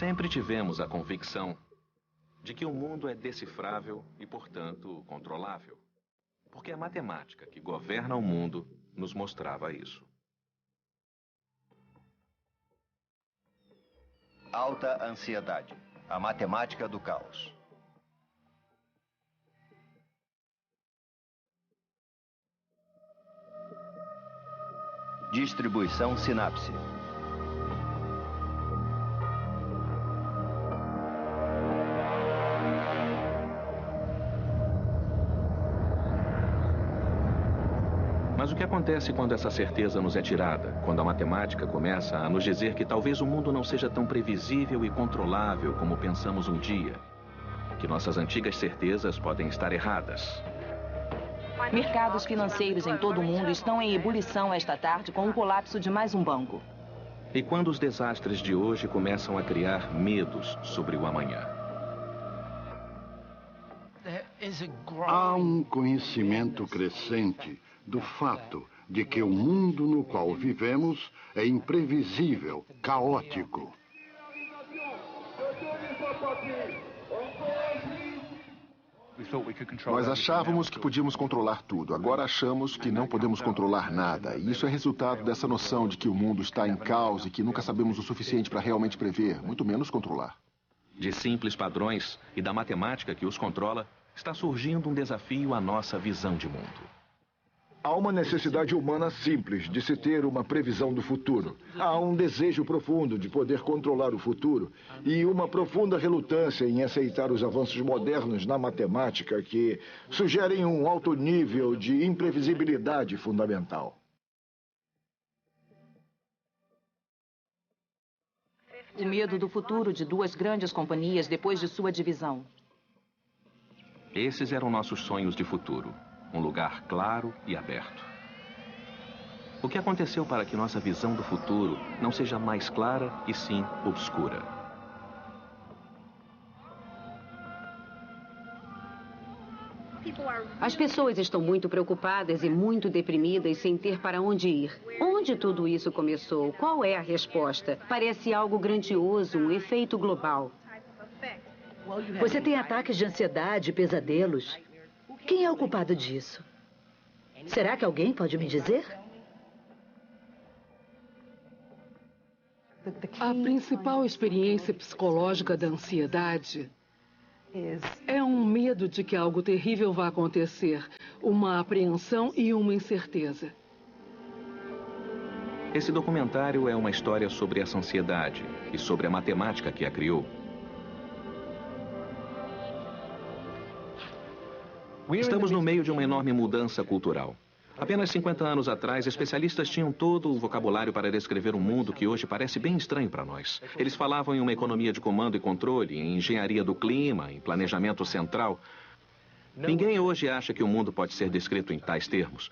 Sempre tivemos a convicção de que o mundo é decifrável e, portanto, controlável. Porque a matemática que governa o mundo nos mostrava isso. Alta ansiedade. A matemática do caos. Distribuição sinapse. Mas o que acontece quando essa certeza nos é tirada? Quando a matemática começa a nos dizer que talvez o mundo não seja tão previsível e controlável como pensamos um dia? Que nossas antigas certezas podem estar erradas? Mercados financeiros em todo o mundo estão em ebulição esta tarde com o colapso de mais um banco. E quando os desastres de hoje começam a criar medos sobre o amanhã? Há um conhecimento crescente do fato de que o mundo no qual vivemos é imprevisível, caótico. Nós achávamos que podíamos controlar tudo. Agora achamos que não podemos controlar nada. E isso é resultado dessa noção de que o mundo está em caos e que nunca sabemos o suficiente para realmente prever, muito menos controlar. De simples padrões e da matemática que os controla, está surgindo um desafio à nossa visão de mundo. Há uma necessidade humana simples de se ter uma previsão do futuro. Há um desejo profundo de poder controlar o futuro e uma profunda relutância em aceitar os avanços modernos na matemática que sugerem um alto nível de imprevisibilidade fundamental. O medo do futuro de duas grandes companhias depois de sua divisão. Esses eram nossos sonhos de futuro. Um lugar claro e aberto. O que aconteceu para que nossa visão do futuro não seja mais clara e sim obscura? As pessoas estão muito preocupadas e muito deprimidas sem ter para onde ir. Onde tudo isso começou? Qual é a resposta? Parece algo grandioso, um efeito global. Você tem ataques de ansiedade, pesadelos. Quem é o culpado disso? Será que alguém pode me dizer? A principal experiência psicológica da ansiedade é um medo de que algo terrível vá acontecer, uma apreensão e uma incerteza. Esse documentário é uma história sobre essa ansiedade e sobre a matemática que a criou. Estamos no meio de uma enorme mudança cultural. Apenas 50 anos atrás, especialistas tinham todo o vocabulário para descrever um mundo que hoje parece bem estranho para nós. Eles falavam em uma economia de comando e controle, em engenharia do clima, em planejamento central. Ninguém hoje acha que o mundo pode ser descrito em tais termos.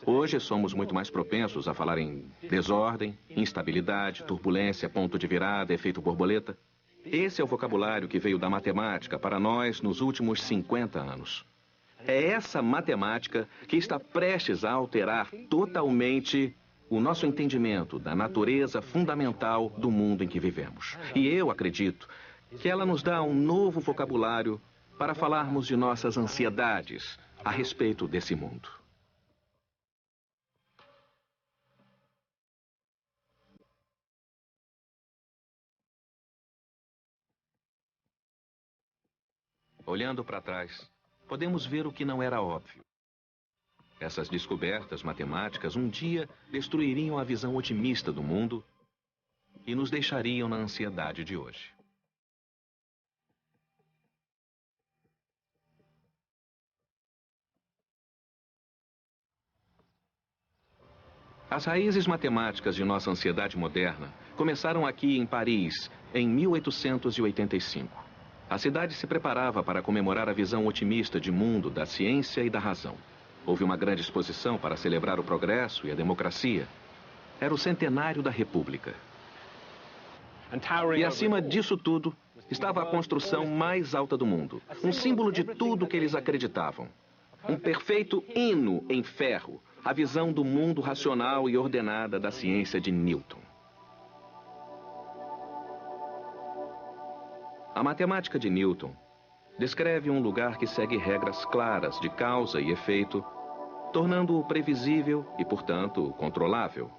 Hoje somos muito mais propensos a falar em desordem, instabilidade, turbulência, ponto de virada, efeito borboleta. Esse é o vocabulário que veio da matemática para nós nos últimos 50 anos. É essa matemática que está prestes a alterar totalmente o nosso entendimento da natureza fundamental do mundo em que vivemos. E eu acredito que ela nos dá um novo vocabulário para falarmos de nossas ansiedades a respeito desse mundo. Olhando para trás, podemos ver o que não era óbvio. Essas descobertas matemáticas um dia destruiriam a visão otimista do mundo e nos deixariam na ansiedade de hoje. As raízes matemáticas de nossa ansiedade moderna começaram aqui em Paris, em 1885. A cidade se preparava para comemorar a visão otimista de mundo da ciência e da razão. Houve uma grande exposição para celebrar o progresso e a democracia. Era o centenário da República. E acima disso tudo, estava a construção mais alta do mundo. Um símbolo de tudo que eles acreditavam. Um perfeito hino em ferro. A visão do mundo racional e ordenada da ciência de Newton. A matemática de Newton descreve um lugar que segue regras claras de causa e efeito, tornando-o previsível e, portanto, controlável.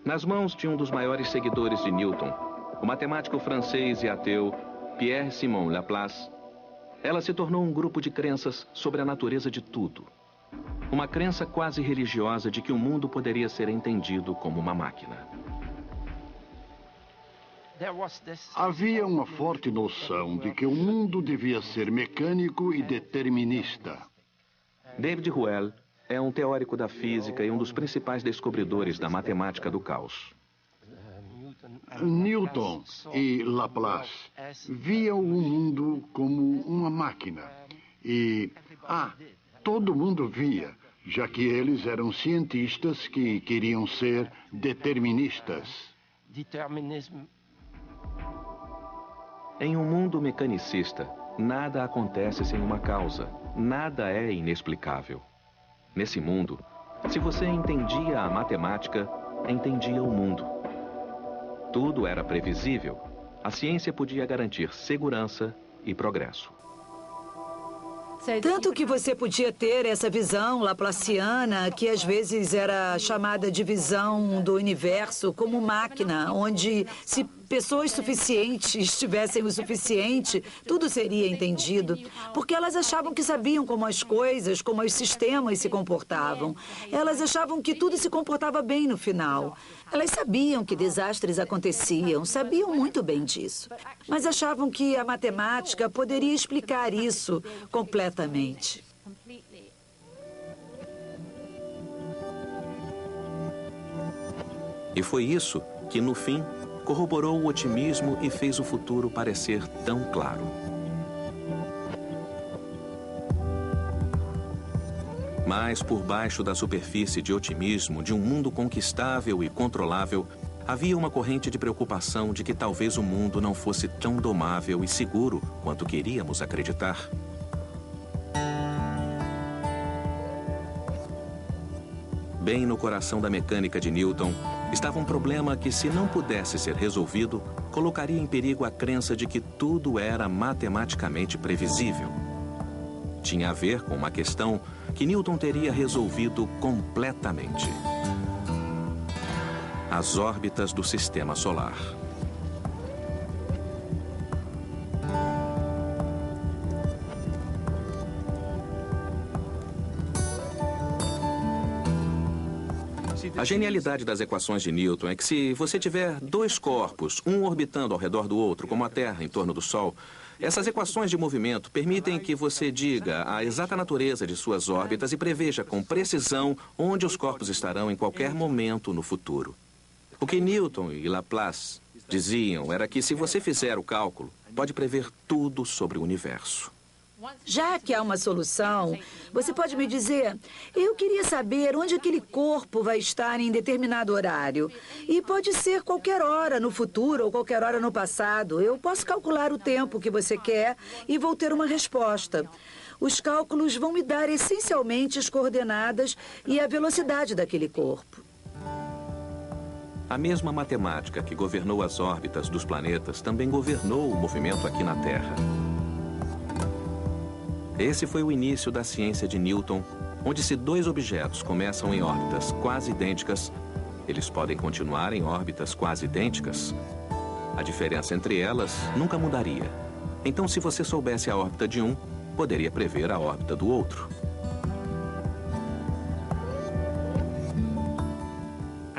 Nas mãos de um dos maiores seguidores de Newton, o matemático francês e ateu Pierre-Simon Laplace, ela se tornou um grupo de crenças sobre a natureza de tudo. Uma crença quase religiosa de que o mundo poderia ser entendido como uma máquina. Havia uma forte noção de que o mundo devia ser mecânico e determinista. David Ruel é um teórico da física e um dos principais descobridores da matemática do caos. Newton e Laplace viam o mundo como uma máquina. E, todo mundo via, já que eles eram cientistas que queriam ser deterministas. Em um mundo mecanicista, nada acontece sem uma causa. Nada é inexplicável. Nesse mundo, se você entendia a matemática, entendia o mundo. Tudo era previsível. A ciência podia garantir segurança e progresso. Tanto que você podia ter essa visão laplaciana, que às vezes era chamada de visão do universo como máquina, onde se pessoas suficientes tivessem o suficiente, tudo seria entendido. Porque elas achavam que sabiam como as coisas, como os sistemas se comportavam. Elas achavam que tudo se comportava bem no final. Elas sabiam que desastres aconteciam, sabiam muito bem disso. Mas achavam que a matemática poderia explicar isso completamente. E foi isso que, no fim, corroborou o otimismo e fez o futuro parecer tão claro. Mas por baixo da superfície de otimismo, de um mundo conquistável e controlável, havia uma corrente de preocupação de que talvez o mundo não fosse tão domável e seguro quanto queríamos acreditar. Bem no coração da mecânica de Newton, estava um problema que, se não pudesse ser resolvido, colocaria em perigo a crença de que tudo era matematicamente previsível. Tinha a ver com uma questão que Newton teria resolvido completamente: as órbitas do sistema solar. A genialidade das equações de Newton é que, se você tiver dois corpos, um orbitando ao redor do outro, como a Terra em torno do Sol, essas equações de movimento permitem que você diga a exata natureza de suas órbitas e preveja com precisão onde os corpos estarão em qualquer momento no futuro. O que Newton e Laplace diziam era que, se você fizer o cálculo, pode prever tudo sobre o universo. Já que há uma solução, você pode me dizer, eu queria saber onde aquele corpo vai estar em determinado horário. E pode ser qualquer hora no futuro ou qualquer hora no passado. Eu posso calcular o tempo que você quer e vou ter uma resposta. Os cálculos vão me dar essencialmente as coordenadas e a velocidade daquele corpo. A mesma matemática que governou as órbitas dos planetas também governou o movimento aqui na Terra. Esse foi o início da ciência de Newton, onde, se dois objetos começam em órbitas quase idênticas, eles podem continuar em órbitas quase idênticas. A diferença entre elas nunca mudaria. Então, se você soubesse a órbita de um, poderia prever a órbita do outro.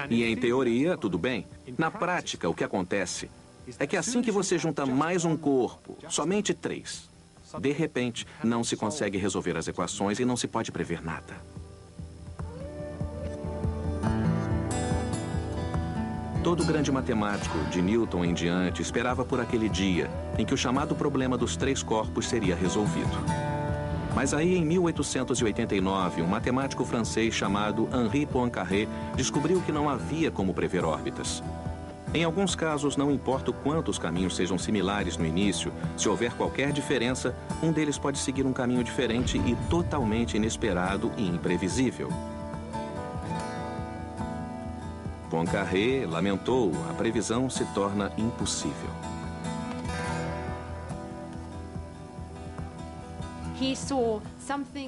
E em teoria, tudo bem. Na prática, o que acontece é que, assim que você junta mais um corpo, somente 3, de repente, não se consegue resolver as equações e não se pode prever nada. Todo grande matemático, de Newton em diante, esperava por aquele dia em que o chamado problema dos 3 corpos seria resolvido. Mas aí, em 1889, um matemático francês chamado Henri Poincaré descobriu que não havia como prever órbitas. Em alguns casos, não importa o quanto os caminhos sejam similares no início, se houver qualquer diferença, um deles pode seguir um caminho diferente e totalmente inesperado e imprevisível. Poincaré lamentou: a previsão se torna impossível.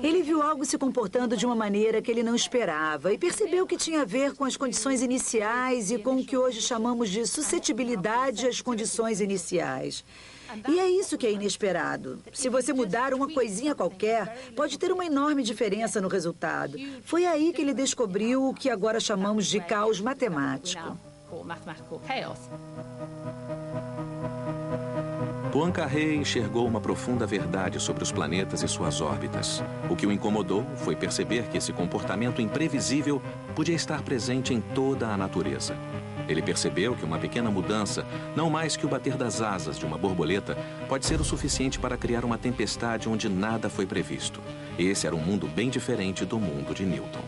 Ele viu algo se comportando de uma maneira que ele não esperava e percebeu que tinha a ver com as condições iniciais e com o que hoje chamamos de suscetibilidade às condições iniciais. E é isso que é inesperado. Se você mudar uma coisinha qualquer, pode ter uma enorme diferença no resultado. Foi aí que ele descobriu o que agora chamamos de caos matemático. Poincaré enxergou uma profunda verdade sobre os planetas e suas órbitas. O que o incomodou foi perceber que esse comportamento imprevisível podia estar presente em toda a natureza. Ele percebeu que uma pequena mudança, não mais que o bater das asas de uma borboleta, pode ser o suficiente para criar uma tempestade onde nada foi previsto. Esse era um mundo bem diferente do mundo de Newton.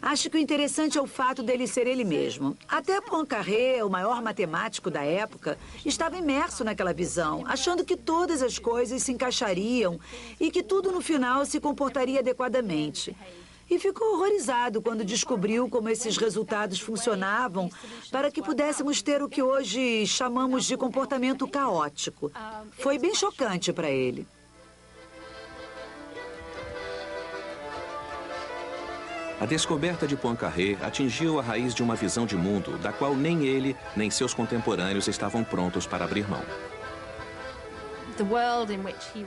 Acho que o interessante é o fato dele ser ele mesmo. Até Poincaré, o maior matemático da época, estava imerso naquela visão, achando que todas as coisas se encaixariam e que tudo no final se comportaria adequadamente. E ficou horrorizado quando descobriu como esses resultados funcionavam para que pudéssemos ter o que hoje chamamos de comportamento caótico. Foi bem chocante para ele. A descoberta de Poincaré atingiu a raiz de uma visão de mundo da qual nem ele, nem seus contemporâneos estavam prontos para abrir mão.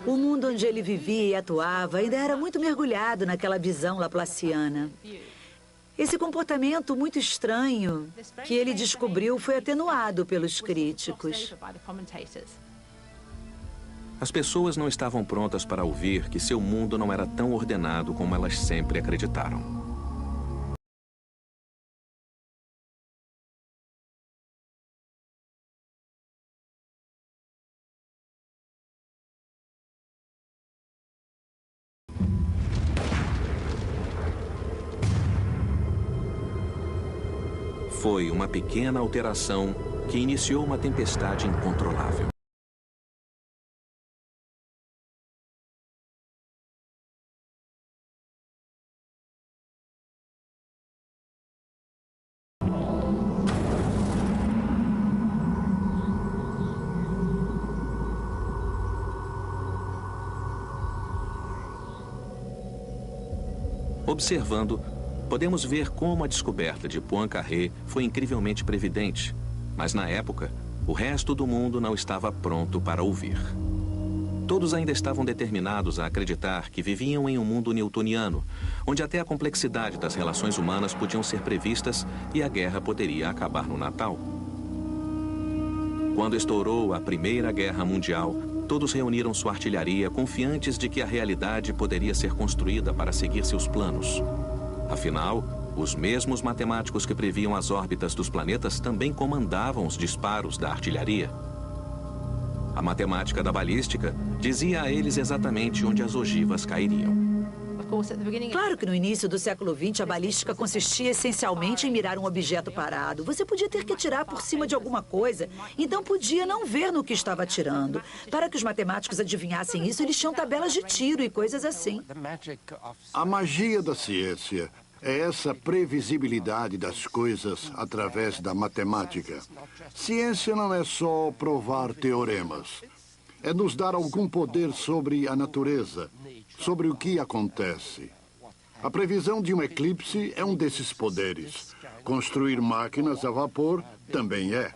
O mundo onde ele vivia e atuava ainda era muito mergulhado naquela visão laplaciana. Esse comportamento muito estranho que ele descobriu foi atenuado pelos críticos. As pessoas não estavam prontas para ouvir que seu mundo não era tão ordenado como elas sempre acreditaram. Foi uma pequena alteração que iniciou uma tempestade incontrolável. Observando, podemos ver como a descoberta de Poincaré foi incrivelmente previdente, mas na época, o resto do mundo não estava pronto para ouvir. Todos ainda estavam determinados a acreditar que viviam em um mundo newtoniano, onde até a complexidade das relações humanas podiam ser previstas e a guerra poderia acabar no Natal. Quando estourou a Primeira Guerra Mundial, todos reuniram sua artilharia confiantes de que a realidade poderia ser construída para seguir seus planos. Afinal, os mesmos matemáticos que previam as órbitas dos planetas também comandavam os disparos da artilharia. A matemática da balística dizia a eles exatamente onde as ogivas cairiam. Claro que no início do século XX, a balística consistia essencialmente em mirar um objeto parado. Você podia ter que atirar por cima de alguma coisa, então podia não ver no que estava atirando. Para que os matemáticos adivinhassem isso, eles tinham tabelas de tiro e coisas assim. A magia da ciência é essa previsibilidade das coisas através da matemática. Ciência não é só provar teoremas. É nos dar algum poder sobre a natureza, sobre o que acontece. A previsão de um eclipse é um desses poderes. Construir máquinas a vapor também é.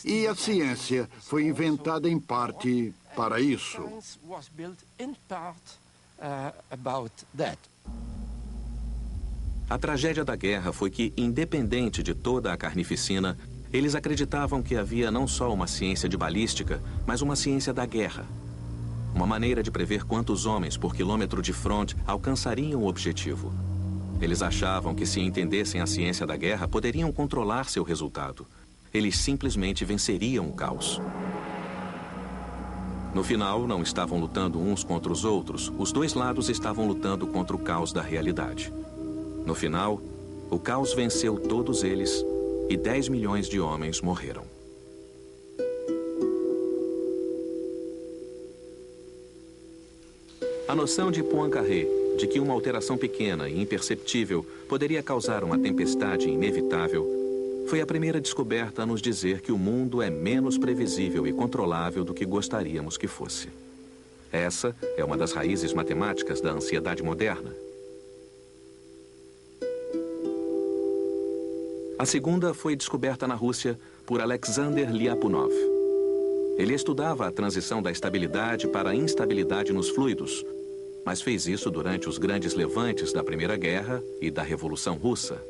E a ciência foi inventada em parte para isso. A tragédia da guerra foi que, independente de toda a carnificina, eles acreditavam que havia não só uma ciência de balística, mas uma ciência da guerra. Uma maneira de prever quantos homens por quilômetro de fronte alcançariam o objetivo. Eles achavam que, se entendessem a ciência da guerra, poderiam controlar seu resultado. Eles simplesmente venceriam o caos. No final, não estavam lutando uns contra os outros, os dois lados estavam lutando contra o caos da realidade. No final, o caos venceu todos eles e 10 milhões de homens morreram. A noção de Poincaré de que uma alteração pequena e imperceptível poderia causar uma tempestade inevitável foi a primeira descoberta a nos dizer que o mundo é menos previsível e controlável do que gostaríamos que fosse. Essa é uma das raízes matemáticas da ansiedade moderna. A segunda foi descoberta na Rússia por Alexander Lyapunov. Ele estudava a transição da estabilidade para a instabilidade nos fluidos, mas fez isso durante os grandes levantes da Primeira Guerra e da Revolução Russa.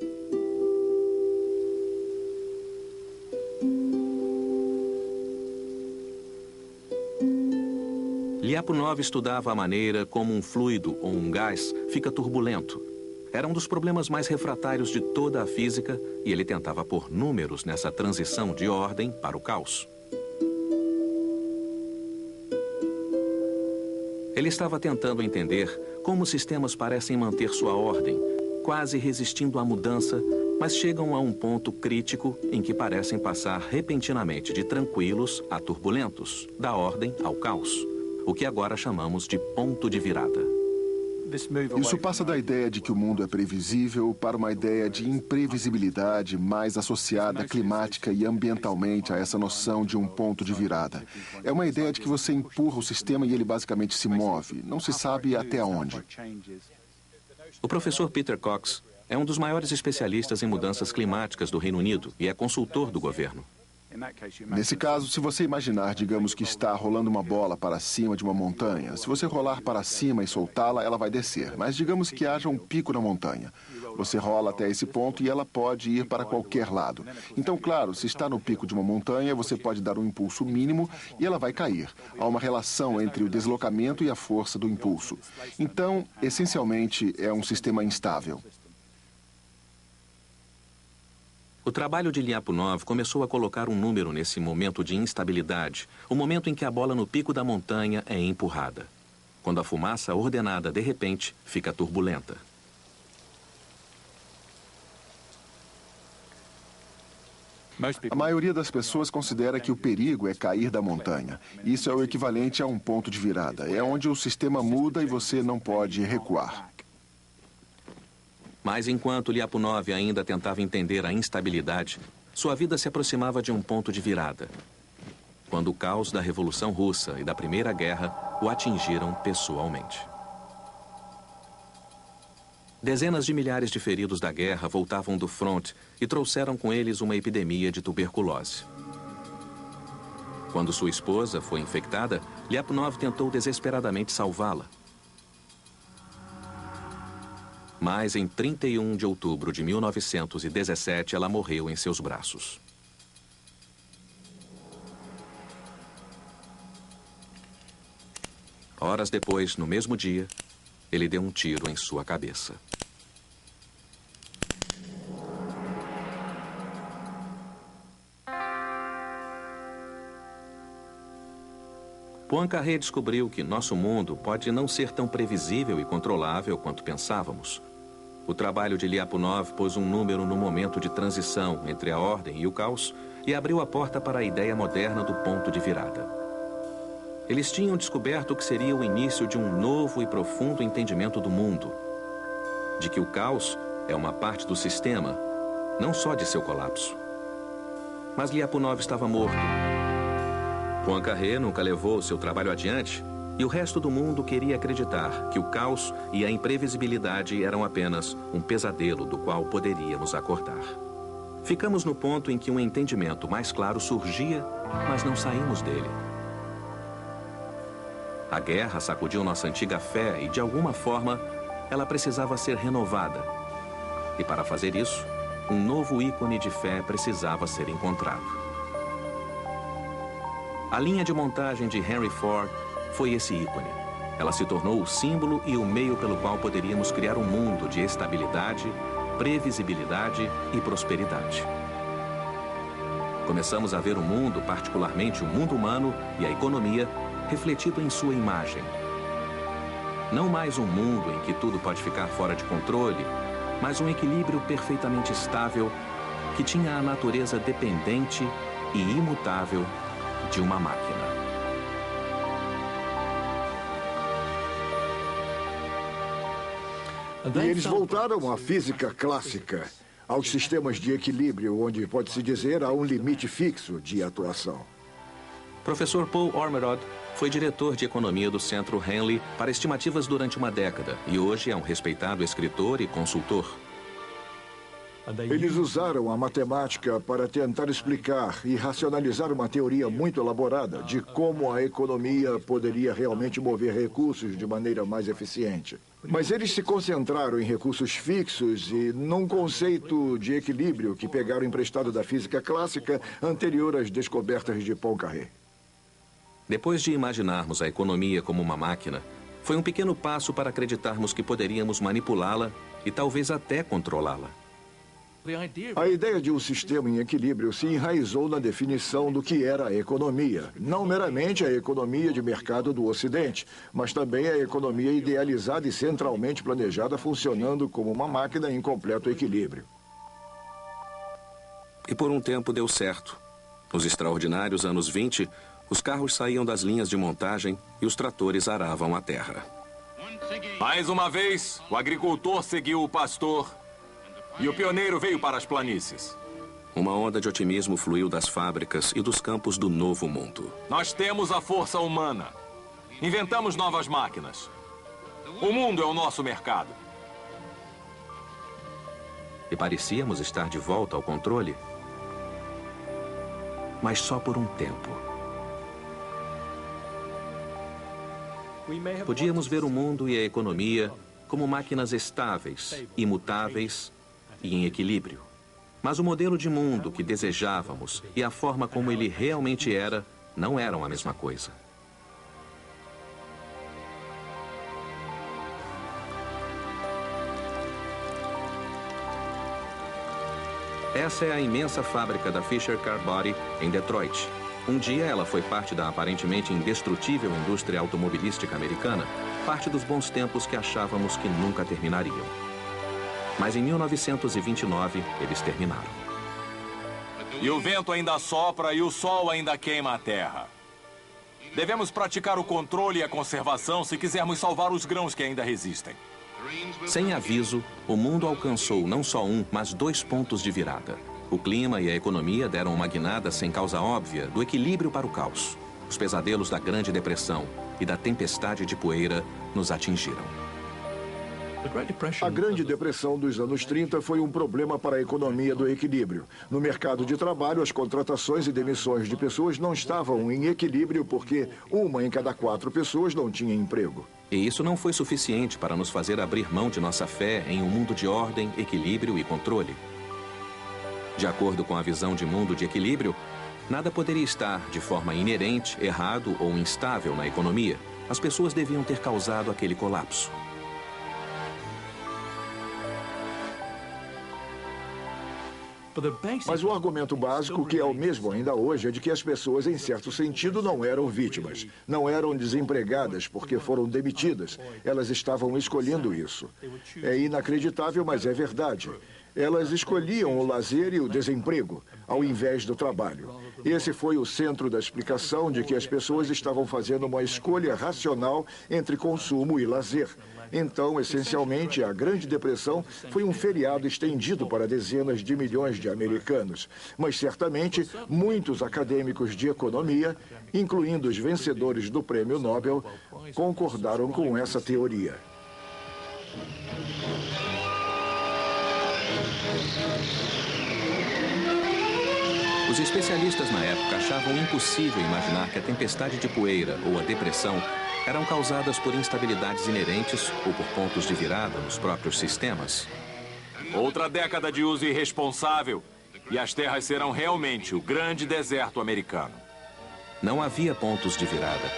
Lyapunov estudava a maneira como um fluido ou um gás fica turbulento. Era um dos problemas mais refratários de toda a física e ele tentava pôr números nessa transição de ordem para o caos. Ele estava tentando entender como sistemas parecem manter sua ordem, quase resistindo à mudança, mas chegam a um ponto crítico em que parecem passar repentinamente de tranquilos a turbulentos, da ordem ao caos, o que agora chamamos de ponto de virada. Isso passa da ideia de que o mundo é previsível para uma ideia de imprevisibilidade mais associada climática e ambientalmente a essa noção de um ponto de virada. É uma ideia de que você empurra o sistema e ele basicamente se move. Não se sabe até onde. O professor Peter Cox é um dos maiores especialistas em mudanças climáticas do Reino Unido e é consultor do governo. Nesse caso, se você imaginar, digamos que está rolando uma bola para cima de uma montanha, se você rolar para cima e soltá-la, ela vai descer. Mas digamos que haja um pico na montanha. Você rola até esse ponto e ela pode ir para qualquer lado. Então, claro, se está no pico de uma montanha, você pode dar um impulso mínimo e ela vai cair. Há uma relação entre o deslocamento e a força do impulso. Então, essencialmente, é um sistema instável. O trabalho de Lyapunov começou a colocar um número nesse momento de instabilidade, o momento em que a bola no pico da montanha é empurrada. Quando a fumaça ordenada, de repente, fica turbulenta. A maioria das pessoas considera que o perigo é cair da montanha. Isso é o equivalente a um ponto de virada. É onde o sistema muda e você não pode recuar. Mas enquanto Lyapunov ainda tentava entender a instabilidade, sua vida se aproximava de um ponto de virada, quando o caos da Revolução Russa e da Primeira Guerra o atingiram pessoalmente. Dezenas de milhares de feridos da guerra voltavam do fronte e trouxeram com eles uma epidemia de tuberculose. Quando sua esposa foi infectada, Lyapunov tentou desesperadamente salvá-la. Mas em 31 de outubro de 1917, ela morreu em seus braços. Horas depois, no mesmo dia, ele deu um tiro em sua cabeça. Poincaré descobriu que nosso mundo pode não ser tão previsível e controlável quanto pensávamos. O trabalho de Lyapunov pôs um número no momento de transição entre a ordem e o caos e abriu a porta para a ideia moderna do ponto de virada. Eles tinham descoberto o que seria o início de um novo e profundo entendimento do mundo, de que o caos é uma parte do sistema, não só de seu colapso. Mas Lyapunov estava morto. Poincaré nunca levou seu trabalho adiante e o resto do mundo queria acreditar que o caos e a imprevisibilidade eram apenas um pesadelo do qual poderíamos acordar. Ficamos no ponto em que um entendimento mais claro surgia, mas não saímos dele. A guerra sacudiu nossa antiga fé e, de alguma forma, ela precisava ser renovada. E para fazer isso, um novo ícone de fé precisava ser encontrado. A linha de montagem de Henry Ford foi esse ícone. Ela se tornou o símbolo e o meio pelo qual poderíamos criar um mundo de estabilidade, previsibilidade e prosperidade. Começamos a ver o mundo, particularmente o mundo humano e a economia, refletido em sua imagem. Não mais um mundo em que tudo pode ficar fora de controle, mas um equilíbrio perfeitamente estável que tinha a natureza dependente e imutável de uma máquina. E eles voltaram à física clássica. aos sistemas de equilíbrio, onde, pode-se dizer, há um limite fixo de atuação. Professor Paul Ormerod foi diretor de economia do Centro Henley para estimativas durante uma década e hoje é um respeitado escritor e consultor. Eles usaram a matemática para tentar explicar e racionalizar uma teoria muito elaborada de como a economia poderia realmente mover recursos de maneira mais eficiente. Mas eles se concentraram em recursos fixos e num conceito de equilíbrio que pegaram emprestado da física clássica anterior às descobertas de Poincaré. Depois de imaginarmos a economia como uma máquina, foi um pequeno passo para acreditarmos que poderíamos manipulá-la e talvez até controlá-la. A ideia de um sistema em equilíbrio se enraizou na definição do que era a economia. Não meramente a economia de mercado do Ocidente, mas também a economia idealizada e centralmente planejada funcionando como uma máquina em completo equilíbrio. E por um tempo deu certo. Nos extraordinários anos 20, os carros saíam das linhas de montagem e os tratores aravam a terra. Mais uma vez, o agricultor seguiu o pastor e o pioneiro veio para as planícies. Uma onda de otimismo fluiu das fábricas e dos campos do novo mundo. Nós temos a força humana. Inventamos novas máquinas. O mundo é o nosso mercado. E parecíamos estar de volta ao controle. Mas só por um tempo. Podíamos ver o mundo e a economia como máquinas estáveis, imutáveis e em equilíbrio. Mas o modelo de mundo que desejávamos e a forma como ele realmente era não eram a mesma coisa. Essa é a imensa fábrica da Fisher Car Body em Detroit. Um dia ela foi parte da aparentemente indestrutível indústria automobilística americana, parte dos bons tempos que achávamos que nunca terminariam. Mas em 1929, eles terminaram. E o vento ainda sopra e o sol ainda queima a terra. Devemos praticar o controle e a conservação se quisermos salvar os grãos que ainda resistem. Sem aviso, o mundo alcançou não só um, mas 2 pontos de virada. O clima e a economia deram uma guinada sem causa óbvia do equilíbrio para o caos. Os pesadelos da Grande Depressão e da tempestade de poeira nos atingiram. A Grande Depressão dos anos 30 foi um problema para a economia do equilíbrio. No mercado de trabalho, as contratações e demissões de pessoas não estavam em equilíbrio porque 1 em cada 4 pessoas não tinha emprego. E isso não foi suficiente para nos fazer abrir mão de nossa fé em um mundo de ordem, equilíbrio e controle. De acordo com a visão de mundo de equilíbrio, nada poderia estar de forma inerente, errado ou instável na economia. As pessoas deviam ter causado aquele colapso. Mas o argumento básico, que é o mesmo ainda hoje, é de que as pessoas, em certo sentido, não eram vítimas. Não eram desempregadas porque foram demitidas. Elas estavam escolhendo isso. É inacreditável, mas é verdade. Elas escolhiam o lazer e o desemprego, ao invés do trabalho. Esse foi o centro da explicação de que as pessoas estavam fazendo uma escolha racional entre consumo e lazer. Então, essencialmente, a Grande Depressão foi um feriado estendido para dezenas de milhões de americanos. Mas, certamente, muitos acadêmicos de economia, incluindo os vencedores do Prêmio Nobel, concordaram com essa teoria. Os especialistas na época achavam impossível imaginar que a tempestade de poeira ou a depressão eram causadas por instabilidades inerentes ou por pontos de virada nos próprios sistemas. Outra década de uso irresponsável e as terras serão realmente o grande deserto americano. Não havia pontos de virada.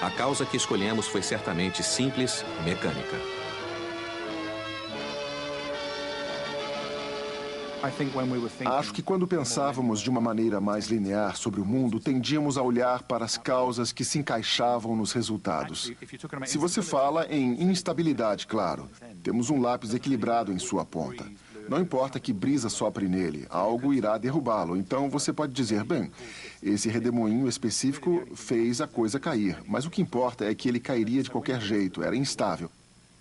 A causa que escolhemos foi certamente simples e mecânica. Acho que quando pensávamos de uma maneira mais linear sobre o mundo, tendíamos a olhar para as causas que se encaixavam nos resultados. Se você fala em instabilidade, claro, temos um lápis equilibrado em sua ponta. Não importa que brisa sopre nele, algo irá derrubá-lo. Então você pode dizer, bem, esse redemoinho específico fez a coisa cair, mas o que importa é que ele cairia de qualquer jeito, era instável.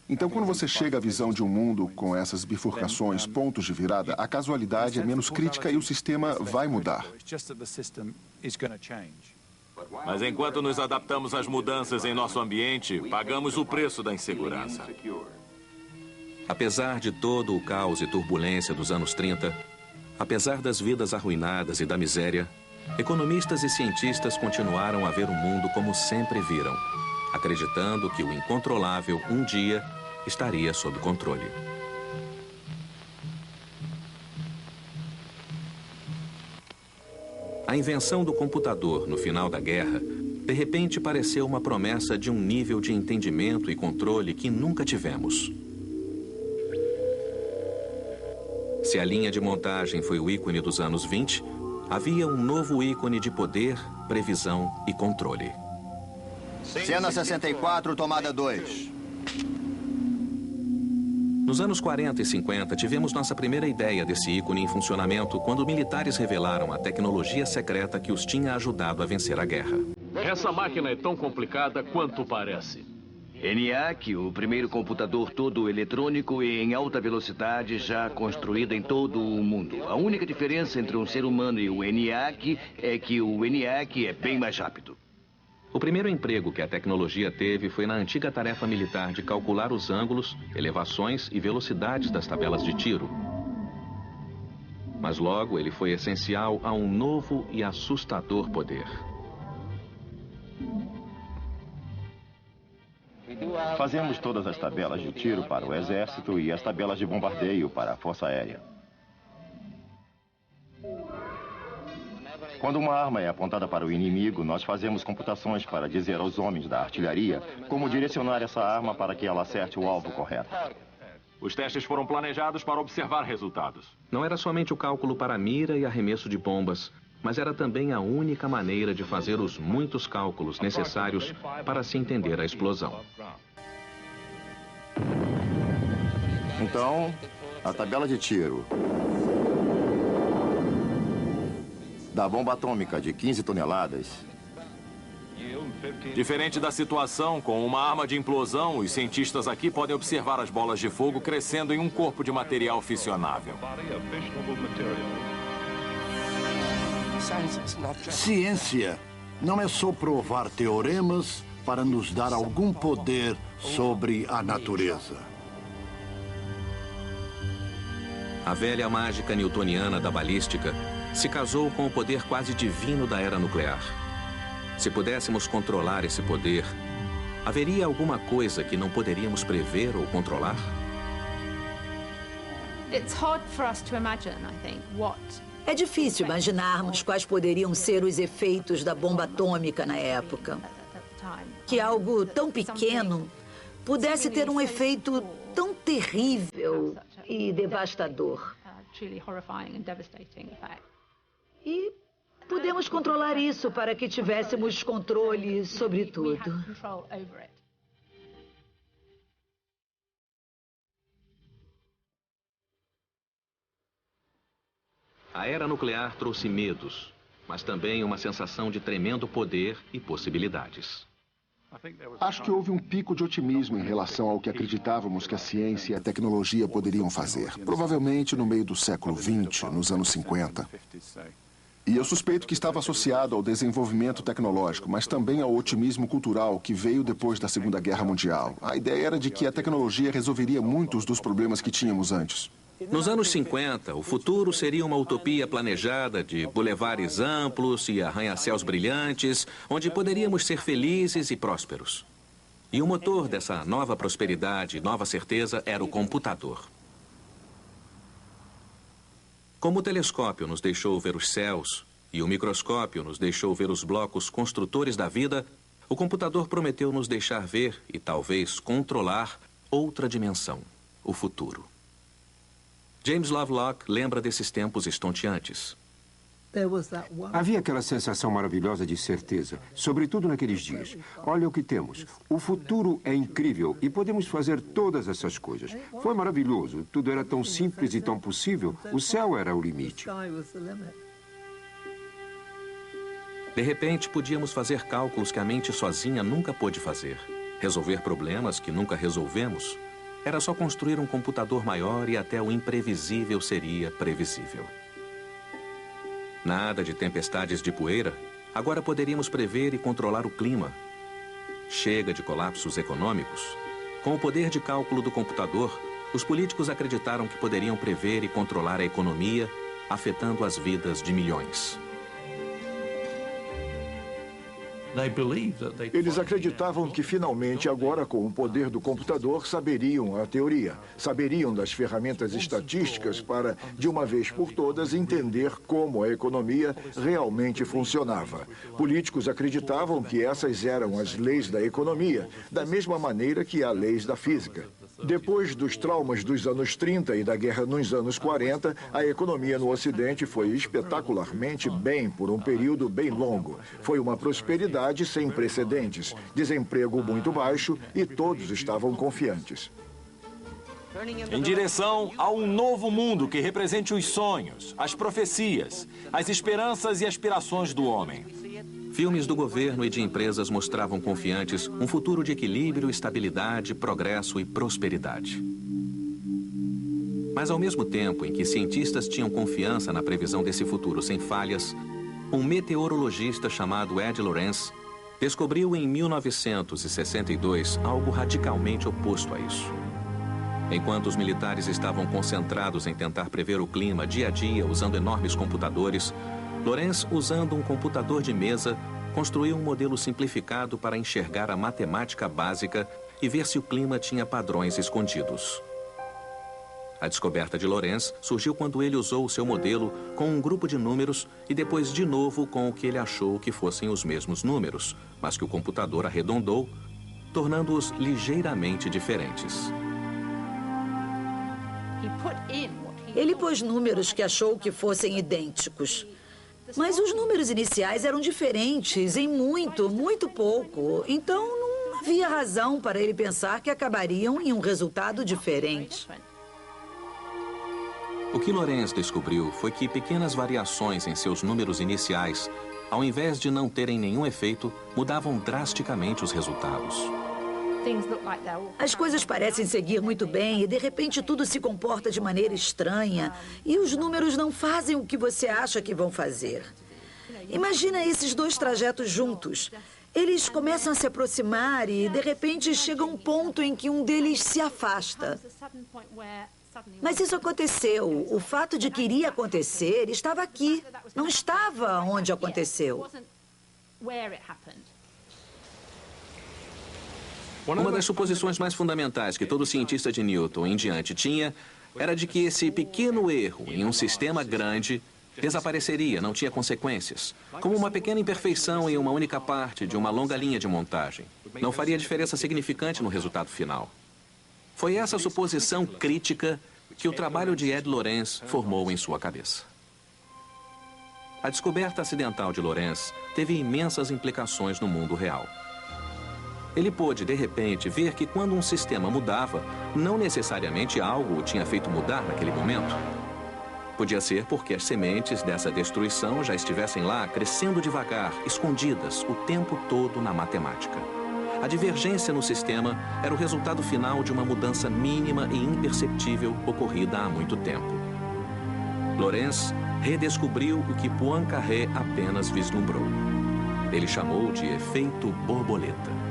Então, quando você chega à visão de um mundo com essas bifurcações, pontos de virada, a casualidade é menos crítica e o sistema vai mudar. Mas enquanto nos adaptamos às mudanças em nosso ambiente, pagamos o preço da insegurança. Apesar de todo o caos e turbulência dos anos 30, apesar das vidas arruinadas e da miséria, economistas e cientistas continuaram a ver o mundo como sempre viram, acreditando que o incontrolável, um dia, estaria sob controle. A invenção do computador no final da guerra, de repente pareceu uma promessa de um nível de entendimento e controle que nunca tivemos. Se a linha de montagem foi o ícone dos anos 20, havia um novo ícone de poder, previsão e controle. Cena 64, tomada 2. Nos anos 40 e 50, tivemos nossa primeira ideia desse ícone em funcionamento quando militares revelaram a tecnologia secreta que os tinha ajudado a vencer a guerra. Essa máquina é tão complicada quanto parece. ENIAC, o primeiro computador todo eletrônico e em alta velocidade já construído em todo o mundo. A única diferença entre um ser humano e o ENIAC é que o ENIAC é bem mais rápido. O primeiro emprego que a tecnologia teve foi na antiga tarefa militar de calcular os ângulos, elevações e velocidades das tabelas de tiro. Mas logo ele foi essencial a um novo e assustador poder. Fazemos todas as tabelas de tiro para o Exército e as tabelas de bombardeio para a Força Aérea. Quando uma arma é apontada para o inimigo, nós fazemos computações para dizer aos homens da artilharia como direcionar essa arma para que ela acerte o alvo correto. Os testes foram planejados para observar resultados. Não era somente o cálculo para mira e arremesso de bombas, mas era também a única maneira de fazer os muitos cálculos necessários para se entender a explosão. Então, a tabela de tiro da bomba atômica de 15 toneladas. Diferente da situação, com uma arma de implosão, os cientistas aqui podem observar as bolas de fogo crescendo em um corpo de material fissionável. Ciência não é só provar teoremas para nos dar algum poder sobre a natureza. A velha mágica newtoniana da balística se casou com o poder quase divino da era nuclear. Se pudéssemos controlar esse poder, haveria alguma coisa que não poderíamos prever ou controlar? É difícil imaginarmos quais poderiam ser os efeitos da bomba atômica na época. Que algo tão pequeno pudesse ter um efeito tão terrível e devastador. E podemos controlar isso para que tivéssemos controle sobre tudo. A era nuclear trouxe medos, mas também uma sensação de tremendo poder e possibilidades. Acho que houve um pico de otimismo em relação ao que acreditávamos que a ciência e a tecnologia poderiam fazer. Provavelmente no meio do século XX, nos anos 50. E eu suspeito que estava associado ao desenvolvimento tecnológico, mas também ao otimismo cultural que veio depois da Segunda Guerra Mundial. A ideia era de que a tecnologia resolveria muitos dos problemas que tínhamos antes. Nos anos 50, o futuro seria uma utopia planejada de bulevares amplos e arranha-céus brilhantes, onde poderíamos ser felizes e prósperos. E o motor dessa nova prosperidade e nova certeza era o computador. Como o telescópio nos deixou ver os céus e o microscópio nos deixou ver os blocos construtores da vida, o computador prometeu nos deixar ver e talvez controlar outra dimensão, o futuro. James Lovelock lembra desses tempos estonteantes. Havia aquela sensação maravilhosa de certeza, sobretudo naqueles dias. Olha o que temos. O futuro é incrível e podemos fazer todas essas coisas. Foi maravilhoso. Tudo era tão simples e tão possível. O céu era o limite. De repente, podíamos fazer cálculos que a mente sozinha nunca pôde fazer. Resolver problemas que nunca resolvemos. Era só construir um computador maior e até o imprevisível seria previsível. Nada de tempestades de poeira. Agora poderíamos prever e controlar o clima. Chega de colapsos econômicos. Com o poder de cálculo do computador, os políticos acreditaram que poderiam prever e controlar a economia, afetando as vidas de milhões. Eles acreditavam que finalmente agora, com o poder do computador, saberiam a teoria, saberiam das ferramentas estatísticas para, de uma vez por todas, entender como a economia realmente funcionava. Políticos acreditavam que essas eram as leis da economia, da mesma maneira que há leis da física. Depois dos traumas dos anos 30 e da guerra nos anos 40, a economia no Ocidente foi espetacularmente bem por um período bem longo. Foi uma prosperidade sem precedentes, desemprego muito baixo e todos estavam confiantes. Em direção a um novo mundo que represente os sonhos, as profecias, as esperanças e aspirações do homem. Filmes do governo e de empresas mostravam confiantes um futuro de equilíbrio, estabilidade, progresso e prosperidade. Mas ao mesmo tempo em que cientistas tinham confiança na previsão desse futuro sem falhas, um meteorologista chamado Ed Lorenz descobriu em 1962 algo radicalmente oposto a isso. Enquanto os militares estavam concentrados em tentar prever o clima dia a dia usando enormes computadores, Lorenz, usando um computador de mesa, construiu um modelo simplificado para enxergar a matemática básica e ver se o clima tinha padrões escondidos. A descoberta de Lorenz surgiu quando ele usou o seu modelo com um grupo de números e depois de novo com o que ele achou que fossem os mesmos números, mas que o computador arredondou, tornando-os ligeiramente diferentes. Ele pôs números que achou que fossem idênticos. Mas os números iniciais eram diferentes em muito, muito pouco. Então não havia razão para ele pensar que acabariam em um resultado diferente. O que Lorenz descobriu foi que pequenas variações em seus números iniciais, ao invés de não terem nenhum efeito, mudavam drasticamente os resultados. As coisas parecem seguir muito bem e, de repente, tudo se comporta de maneira estranha e os números não fazem o que você acha que vão fazer. Imagina esses dois trajetos juntos. Eles começam a se aproximar e, de repente, chega um ponto em que um deles se afasta. Mas isso aconteceu. O fato de que iria acontecer estava aqui. Não estava onde aconteceu. Uma das suposições mais fundamentais que todo cientista de Newton em diante tinha era de que esse pequeno erro em um sistema grande desapareceria, não tinha consequências. Como uma pequena imperfeição em uma única parte de uma longa linha de montagem. Não faria diferença significante no resultado final. Foi essa suposição crítica que o trabalho de Ed Lorenz formou em sua cabeça. A descoberta acidental de Lorenz teve imensas implicações no mundo real. Ele pôde, de repente, ver que quando um sistema mudava, não necessariamente algo o tinha feito mudar naquele momento. Podia ser porque as sementes dessa destruição já estivessem lá, crescendo devagar, escondidas, o tempo todo na matemática. A divergência no sistema era o resultado final de uma mudança mínima e imperceptível ocorrida há muito tempo. Lorenz redescobriu o que Poincaré apenas vislumbrou. Ele chamou de efeito borboleta.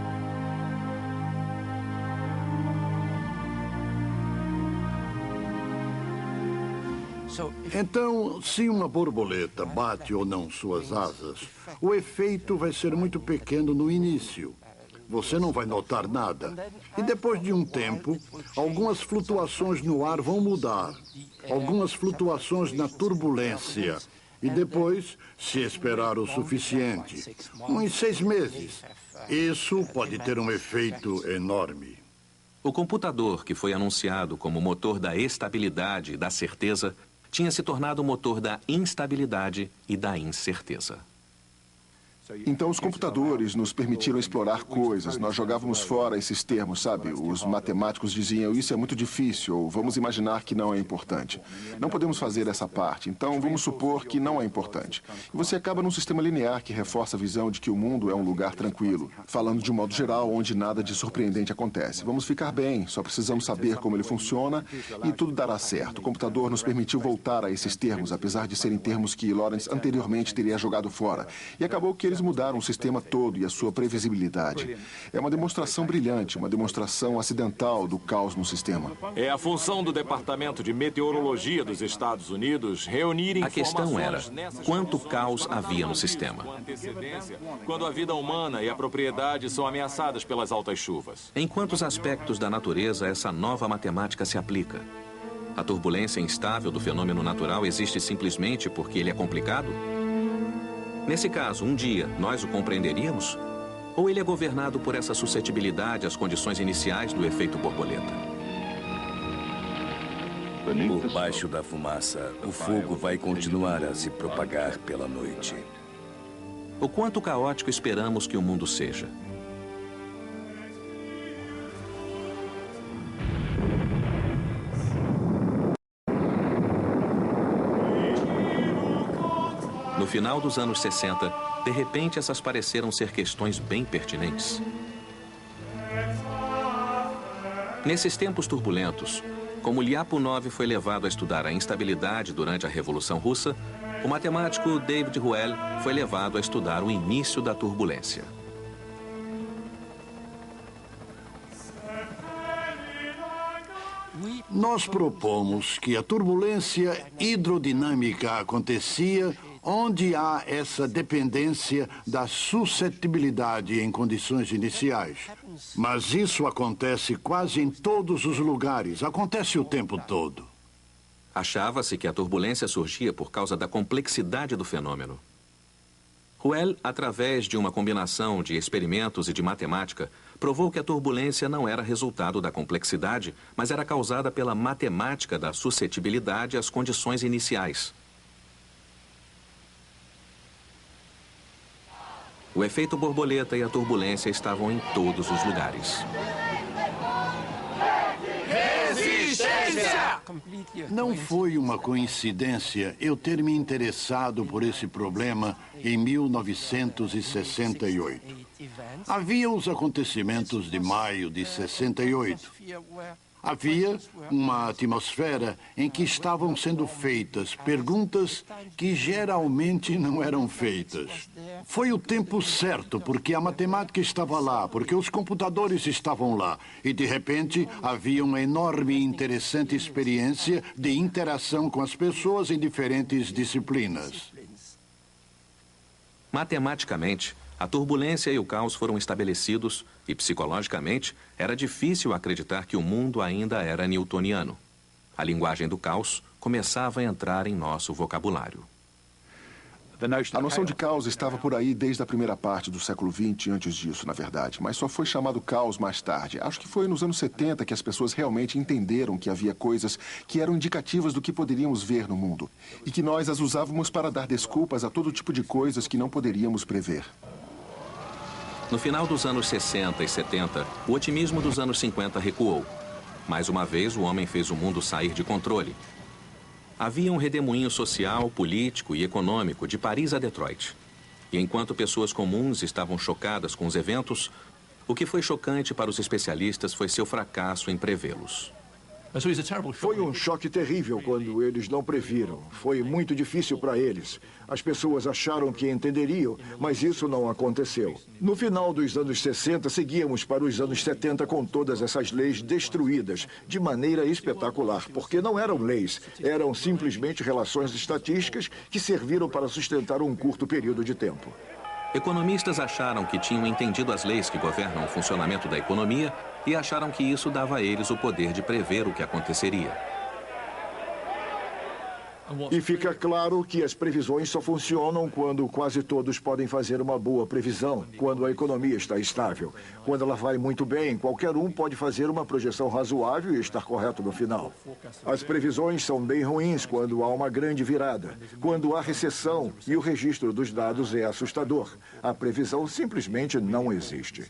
Então, se uma borboleta bate ou não suas asas, o efeito vai ser muito pequeno no início. Você não vai notar nada. E depois de um tempo, algumas flutuações no ar vão mudar. Algumas flutuações na turbulência. E depois, se esperar o suficiente, uns 6 meses, isso pode ter um efeito enorme. O computador, que foi anunciado como motor da estabilidade e da certeza, tinha se tornado o motor da instabilidade e da incerteza. Então, os computadores nos permitiram explorar coisas. Nós jogávamos fora esses termos, sabe? Os matemáticos diziam, isso é muito difícil, ou vamos imaginar que não é importante. Não podemos fazer essa parte, então vamos supor que não é importante. E você acaba num sistema linear que reforça a visão de que o mundo é um lugar tranquilo, falando de um modo geral, onde nada de surpreendente acontece. Vamos ficar bem, só precisamos saber como ele funciona e tudo dará certo. O computador nos permitiu voltar a esses termos, apesar de serem termos que Lawrence anteriormente teria jogado fora. E acabou que eles mudaram o sistema todo e a sua previsibilidade. É uma demonstração brilhante, uma demonstração acidental do caos no sistema. É a função do Departamento de Meteorologia dos Estados Unidos reunir informações... A questão era, quanto caos havia no sistema? Quando a vida humana e a propriedade são ameaçadas pelas altas chuvas. Em quantos aspectos da natureza essa nova matemática se aplica? A turbulência instável do fenômeno natural existe simplesmente porque ele é complicado? Nesse caso, um dia, nós o compreenderíamos? Ou ele é governado por essa suscetibilidade às condições iniciais do efeito borboleta? Por baixo da fumaça, o fogo vai continuar a se propagar pela noite. O quanto caótico esperamos que o mundo seja? No final dos anos 60, de repente essas pareceram ser questões bem pertinentes. Nesses tempos turbulentos, como Lyapunov foi levado a estudar a instabilidade durante a Revolução Russa, o matemático David Ruel foi levado a estudar o início da turbulência. Nós propomos que a turbulência hidrodinâmica acontecia onde há essa dependência da suscetibilidade em condições iniciais. Mas isso acontece quase em todos os lugares, acontece o tempo todo. Achava-se que a turbulência surgia por causa da complexidade do fenômeno. Ruel, através de uma combinação de experimentos e de matemática, provou que a turbulência não era resultado da complexidade, mas era causada pela matemática da suscetibilidade às condições iniciais. O efeito borboleta e a turbulência estavam em todos os lugares. Resistência! Não foi uma coincidência eu ter me interessado por esse problema em 1968. Havia os acontecimentos de maio de 68. Havia uma atmosfera em que estavam sendo feitas perguntas que geralmente não eram feitas. Foi o tempo certo, porque a matemática estava lá, porque os computadores estavam lá. E, de repente, havia uma enorme e interessante experiência de interação com as pessoas em diferentes disciplinas. Matematicamente, a turbulência e o caos foram estabelecidos e, psicologicamente, era difícil acreditar que o mundo ainda era newtoniano. A linguagem do caos começava a entrar em nosso vocabulário. A noção de caos estava por aí desde a primeira parte do século XX, antes disso, na verdade, mas só foi chamado caos mais tarde. Acho que foi nos anos 70 que as pessoas realmente entenderam que havia coisas que eram indicativas do que poderíamos ver no mundo e que nós as usávamos para dar desculpas a todo tipo de coisas que não poderíamos prever. No final dos anos 60 e 70, o otimismo dos anos 50 recuou. Mais uma vez, o homem fez o mundo sair de controle. Havia um redemoinho social, político e econômico de Paris a Detroit. E enquanto pessoas comuns estavam chocadas com os eventos, o que foi chocante para os especialistas foi seu fracasso em prevê-los. Foi um choque terrível quando eles não previram. Foi muito difícil para eles. As pessoas acharam que entenderiam, mas isso não aconteceu. No final dos anos 60, seguíamos para os anos 70 com todas essas leis destruídas de maneira espetacular, porque não eram leis, eram simplesmente relações estatísticas que serviram para sustentar um curto período de tempo. Economistas acharam que tinham entendido as leis que governam o funcionamento da economia e acharam que isso dava a eles o poder de prever o que aconteceria. E fica claro que as previsões só funcionam quando quase todos podem fazer uma boa previsão, quando a economia está estável. Quando ela vai muito bem, qualquer um pode fazer uma projeção razoável e estar correto no final. As previsões são bem ruins quando há uma grande virada, quando há recessão e o registro dos dados é assustador. A previsão simplesmente não existe.